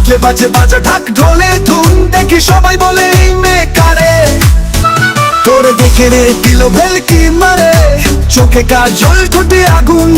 বাজলে বাজে বাজা ঢাক ঢোলে ধুম দেখি সবাই বলে এই মেয়ে কারে তোরে দেখে রে দিল ভেলকি মারে চোখে কাজল ঠোঁটে আগুন।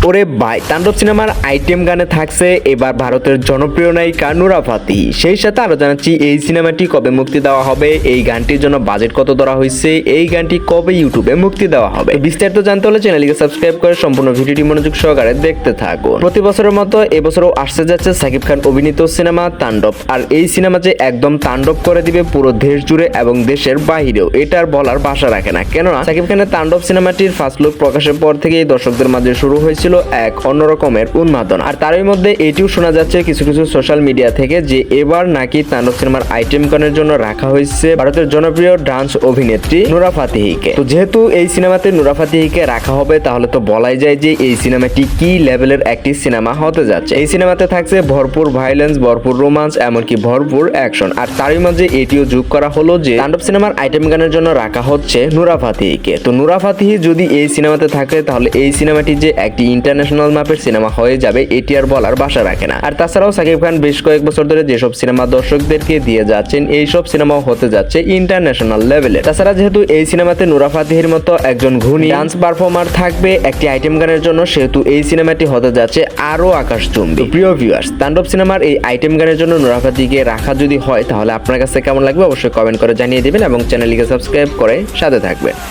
ওরে ভাই, তাণ্ডব সিনেমার আইটেম গানে থাকছে এবার ভারতের জনপ্রিয় নায়িকা নুরা ফাতেহি। সেই সাথে আরো জানাচ্ছি এই সিনেমাটি কবে মুক্তি দেওয়া হবে, এই গানটির জন্য বাজেট কত ধরা হয়েছে, এই গানটি কবে ইউটিউবে মুক্তি দেওয়া হবে। বিস্তারিত জানতে হলে চ্যানেলটিকে সাবস্ক্রাইব করে সম্পূর্ণ ভিডিওটি মনোযোগ সহকারে দেখতে থাকুন। প্রতি বছরের মতো এবছরও আসতে যাচ্ছে সাকিব খান অভিনীত সিনেমা তাণ্ডব। আর এই সিনেমা যে একদম তাণ্ডব করে দিবে পুরো দেশ জুড়ে এবং দেশের বাহিরেও, এটা আর বলার ভাষা রাখে না। কেননা সাকিব খানের তাণ্ডব সিনেমাটির ফার্স্ট লুক প্রকাশের পর থেকেই দর্শকদের মাঝে শুরু হয়েছিল এক অন্যরকমের উন্মাদনা। আর তারই মধ্যে এটিও শোনা যাচ্ছে কিছু কিছু সোশ্যাল মিডিয়া থেকে যে এবার নাকি তাণ্ডব সিনেমার আইটেম গানের জন্য রাখা হয়েছে ভারতের জনপ্রিয় ডান্স অভিনেত্রী নুরা ফাতেহিকে। তো যেহেতু এই সিনেমাতে নুরা ফাতেহিকে রাখা হবে, তাহলে তো বলাই যায় যে এই সিনেমাটি কি লেভেলের একটি সিনেমা হতে যাচ্ছে। এই সিনেমাতে থাকছে ভরপুর ভায়োলেন্স, ভরপুর রোমান্স, এমনকি ভরপুর অ্যাকশন। আর তারই মাঝে এটিও যোগ করা হলো যে তাণ্ডব সিনেমার আইটেম গানের জন্য রাখা হচ্ছে নুরা ফাতেহিকে। তো নুরা ফাতেহি যদি এই সিনেমাতে থাকে, তাহলে এই সিনেমাটি যে একটি ইন্টারন্যাশনাল মাপের সিনেমা হয়ে যাবে, এটি আর বলার ভাষা রাখে না। আর তাছাড়াও সাকিব খান বেশ কয়েক বছর ধরে যেসব সিনেমা দর্শকদেরকে দিয়ে যাচ্ছেন, এইসব সিনেমাও হতে যাচ্ছে ইন্টারন্যাশনাল লেভেলে। তাছাড়া যেহেতু এই সিনেমাতে নুরা ফাতেহির মতো একজন গুণী ডান্স পারফর্মার থাকবে একটি আইটেম গানের জন্য, সেহেতু এই সিনেমাটি হতে যাচ্ছে আরো আকাশচুম্বী। প্রিয় ভিউয়ার্স, তাণ্ডব সিনেমার এই আইটেম গানের জন্য নুরা ফাতেহিকে রাখা যদি হয়, তাহলে আপনার কাছে কেমন লাগবে অবশ্যই কমেন্ট করে জানিয়ে দিবেন এবং চ্যানেলটিকে সাবস্ক্রাইব করে সাথে থাকবেন।